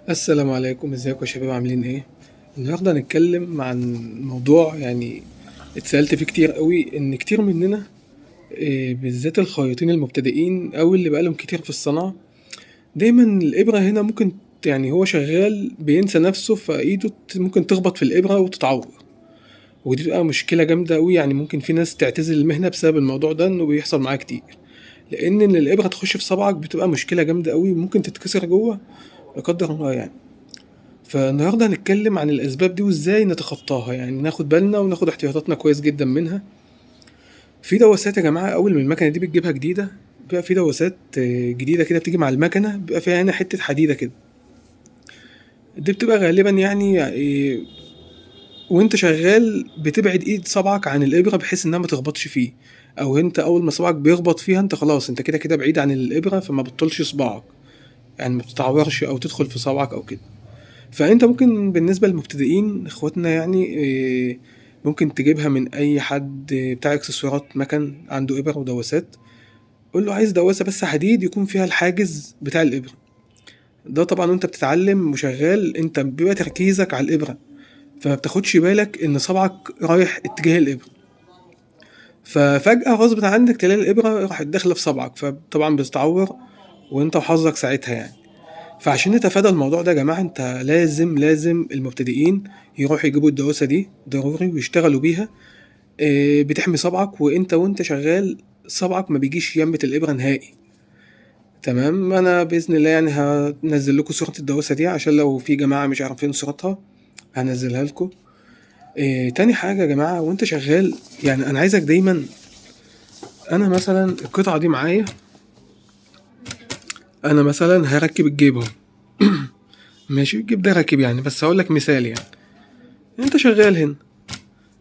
السلام عليكم، ازيكم يا شباب؟ عاملين ايه؟ النهارده هنتكلم عن موضوع اتسألت فيه كتير قوي، ان كتير مننا بالذات الخياطين المبتدئين او اللي بقالهم كتير في الصنعة، دايما الإبرة هنا ممكن هو شغال بينسى نفسه، فايده ممكن تخبط في الإبرة وتتعور. ودي بتبقى مشكلة جامدة قوي، يعني ممكن في ناس تعتزل المهنة بسبب الموضوع ده، انه بيحصل معاه كتير. لان الإبرة تخش في صبعك بتبقى مشكلة جامدة قوي، ممكن تتكسر جوه لا قدر الله يعني. فالنهارده هنتكلم عن الأسباب دي وإزاي نتخطاها، يعني ناخد بالنا وناخد احتياطاتنا كويس جدا منها. في دواسات يا جماعة، أول ما المكنة دي بتجيبها جديدة بيبقى في دواسات جديدة كده بتيجي مع المكنة، بيبقى فيها هنا حتة حديدة كده. دي بتبقى غالبا وانت شغال بتبعد ايد صبعك عن الإبرة بحيث انها ما تخبطش فيه، او انت اول ما صبعك بيخبط فيها انت خلاص، انت كده كده بعيد عن الإبرة، فما بتطولش صباعك، يعني ما بتتعورش او تدخل في صبعك او كده. فانت ممكن بالنسبه للمبتدئين اخواتنا ممكن تجيبها من اي حد بتاع اكسسوارات مكن عنده ابر ودواسات. قول له عايز دواسه بس حديد يكون فيها الحاجز بتاع الابره. ده طبعا وانت بتتعلم وشغال انت بيبقى تركيزك على الابره، فما بتاخدش بالك ان صبعك رايح اتجاه الابره، ففجاه غصب عنك تلاقي الابره راحت داخله في صبعك، فطبعا بتتعور وانت وحظك ساعتها يعني. فعشان نتفادى الموضوع ده يا جماعة، انت لازم المبتدئين يروحوا يجيبوا الدواسة دي ضروري ويشتغلوا بيها. بتحمي صبعك، وانت شغال صبعك ما بيجيش يمة الإبرة نهائي. تمام، انا بإذن الله يعني هنزل لكم صورة الدواسة دي، عشان لو في جماعة مش عارفين صورتها هنزلها لكم. تاني حاجة يا جماعة وانت شغال، يعني انا عايزك دايما، انا مثلا القطعة دي معايا، انا مثلا هركب الجيب اهو. ماشي، الجيب ده راكب يعني، بس هقول لك مثال يعني. انت شغال هنا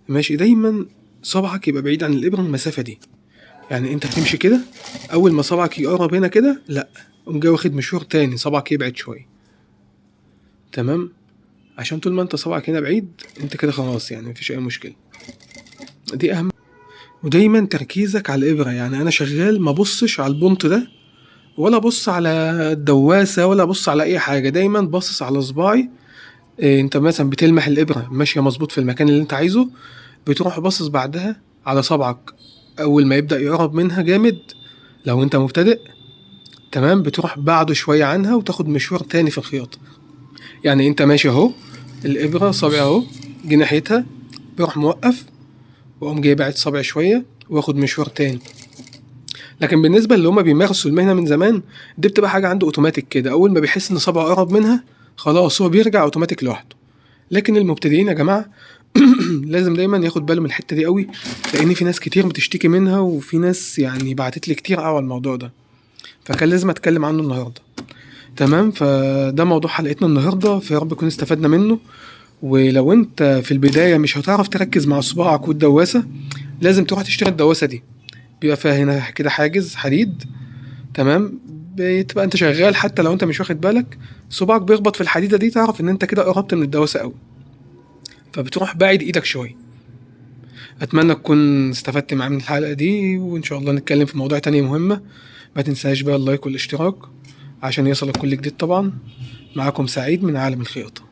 ماشي، دايما صبعك يبقى بعيد عن الإبرة المسافة دي. يعني انت هتمشي كده، اول ما صبعك يقرب هنا كده لا، قوم جاي واخد مشوار تاني صبعك يبعد شوية. تمام، عشان طول ما انت صبعك هنا بعيد انت كده خلاص، يعني مفيش اي مشكلة. دي اهم. ودايما تركيزك على الإبرة، يعني انا شغال ما بصش على البنط ده، ولا بص على الدواسة، ولا بص على اي حاجة، دايما باصص على صباعي. انت مثلا بتلمح الإبرة ماشية مظبوط في المكان اللي انت عايزه، بتروح باصص بعدها على صبعك، اول ما يبدأ يقرب منها جامد لو انت مبتدئ، تمام، بتروح بعده شوية عنها وتاخد مشوار تاني في الخياطة. يعني انت ماشي اهو، الإبرة صابع اهو، جه ناحيتها، بروح موقف واقوم جاي باعد صابع شوية واخد مشوار تاني. لكن بالنسبة اللي هما بيمارسوا المهنة من زمان، دي بتبقى حاجة عنده اوتوماتيك كده، اول ما بيحس ان صبعه قرب منها خلاص هو بيرجع اوتوماتيك لوحده. لكن المبتدئين يا جماعة لازم دايما ياخد باله من الحتة دي قوي، لان في ناس كتير بتشتكي منها، وفي ناس يعني بعتت لي كتير قوي على الموضوع ده، فكان لازم اتكلم عنه النهارده. تمام، فده موضوع حلقتنا النهارده، فيا رب نكون استفدنا منه. ولو انت في البدايه مش هتعرف تركز مع صباعك والدواسه، لازم تروح تشتري الدواسه دي، بيبقى فيها هنا كده حاجز حديد. تمام، بتبقى انت شغال حتى لو انت مش واخد بالك، صباعك بيخبط في الحديده دي، تعرف ان انت كده قربت من الدواسه قوي، فبتروح باعد ايدك شويه. اتمنى تكون استفدت معايا من الحلقه دي، وان شاء الله نتكلم في مواضيع تانية مهمه. ما تنساش بقى اللايك والاشتراك عشان يصلك كل جديد طبعا. معاكم سعيد من عالم الخياطة.